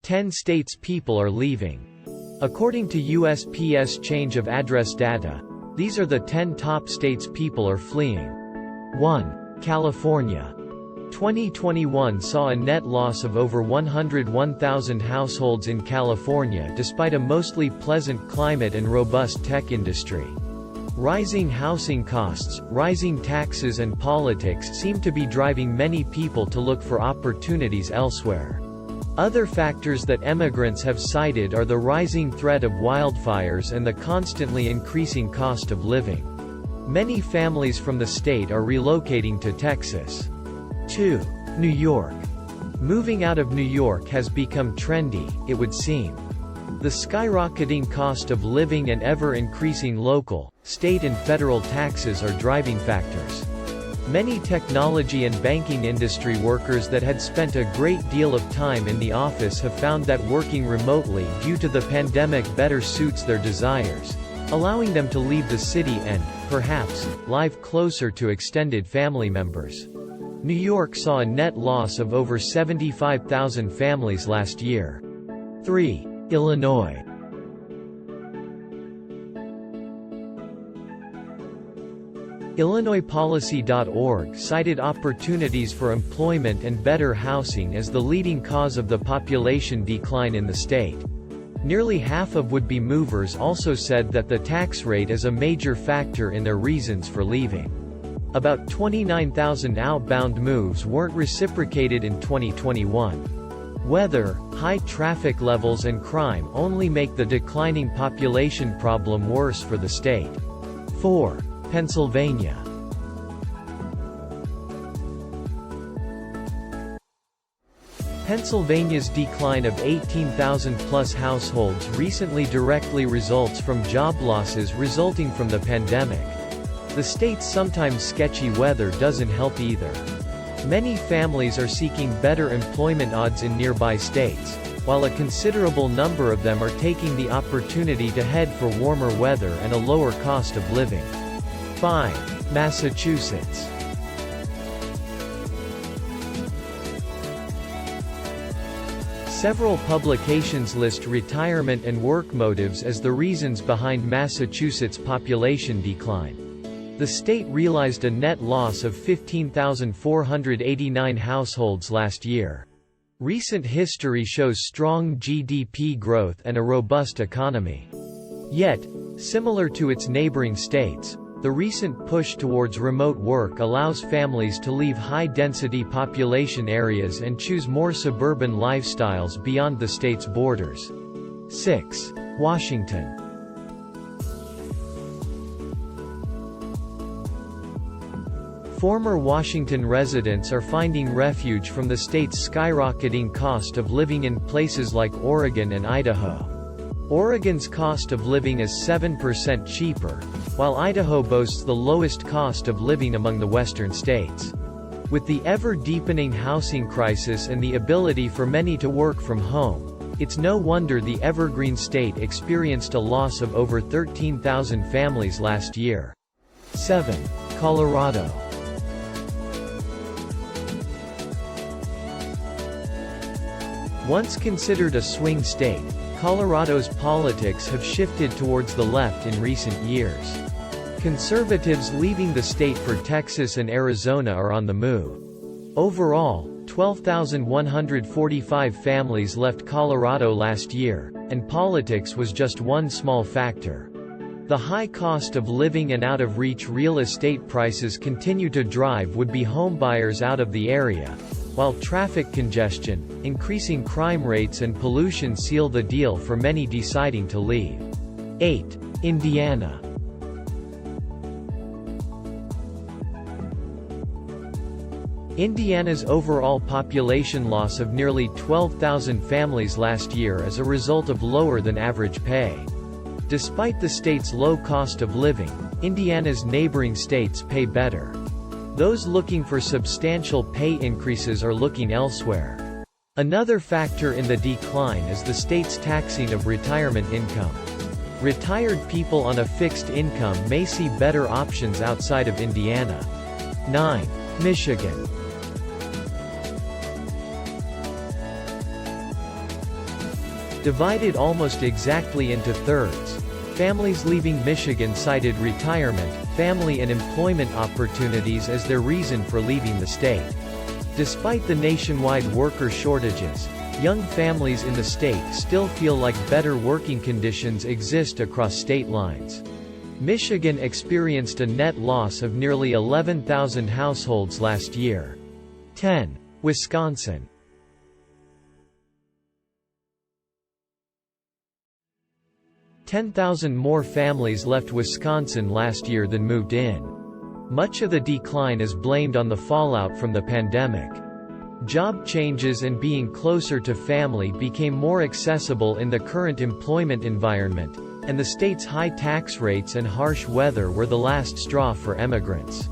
10 states people are leaving. According to USPS change of address data, these are the 10 top states people are fleeing. 1. California. 2021 saw a net loss of over 101,000 households in California despite a mostly pleasant climate and robust tech industry. Rising housing costs, rising taxes and politics seem to be driving many people to look for opportunities elsewhere. Other factors that emigrants have cited are the rising threat of wildfires and the constantly increasing cost of living. Many families from the state are relocating to Texas. 2. New York. Moving out of New York has become trendy, it would seem. The skyrocketing cost of living and ever-increasing local, state and federal taxes are driving factors. Many technology and banking industry workers that had spent a great deal of time in the office have found that working remotely due to the pandemic better suits their desires, allowing them to leave the city and, perhaps, live closer to extended family members. New York saw a net loss of over 75,000 families last year. 3. Illinois. IllinoisPolicy.org cited opportunities for employment and better housing as the leading cause of the population decline in the state. Nearly half of would-be movers also said that the tax rate is a major factor in their reasons for leaving. About 29,000 outbound moves weren't reciprocated in 2021. Weather, high traffic levels and crime only make the declining population problem worse for the state. 4. Pennsylvania. Pennsylvania's decline of 18,000-plus households recently directly results from job losses resulting from the pandemic. The state's sometimes sketchy weather doesn't help either. Many families are seeking better employment odds in nearby states, while a considerable number of them are taking the opportunity to head for warmer weather and a lower cost of living. 5. Massachusetts. Several publications list retirement and work motives as the reasons behind Massachusetts' population decline. The state realized a net loss of 15,489 households last year. Recent history shows strong GDP growth and a robust economy. Yet, similar to its neighboring states, the recent push towards remote work allows families to leave high-density population areas and choose more suburban lifestyles beyond the state's borders. 6. Washington. Former Washington residents are finding refuge from the state's skyrocketing cost of living in places like Oregon and Idaho. Oregon's cost of living is 7% cheaper, while Idaho boasts the lowest cost of living among the western states. With the ever-deepening housing crisis and the ability for many to work from home, it's no wonder the evergreen state experienced a loss of over 13,000 families last year. 7. Colorado. Once considered a swing state, Colorado's politics have shifted towards the left in recent years. Conservatives leaving the state for Texas and Arizona are on the move. Overall, 12,145 families left Colorado last year, and politics was just one small factor. The high cost of living and out-of-reach real estate prices continue to drive would-be homebuyers out of the area, while traffic congestion, increasing crime rates and pollution seal the deal for many deciding to leave. 8. Indiana. Indiana's overall population loss of nearly 12,000 families last year as a result of lower than average pay. Despite the state's low cost of living, Indiana's neighboring states pay better. Those looking for substantial pay increases are looking elsewhere. Another factor in the decline is the state's taxing of retirement income. Retired people on a fixed income may see better options outside of Indiana. 9. Michigan. Divided almost exactly into thirds. Families leaving Michigan cited retirement, family and employment opportunities as their reason for leaving the state. Despite the nationwide worker shortages, young families in the state still feel like better working conditions exist across state lines. Michigan experienced a net loss of nearly 11,000 households last year. 10. Wisconsin. 10,000 more families left Wisconsin last year than moved in. Much of the decline is blamed on the fallout from the pandemic. Job changes and being closer to family became more accessible in the current employment environment, and the state's high tax rates and harsh weather were the last straw for emigrants.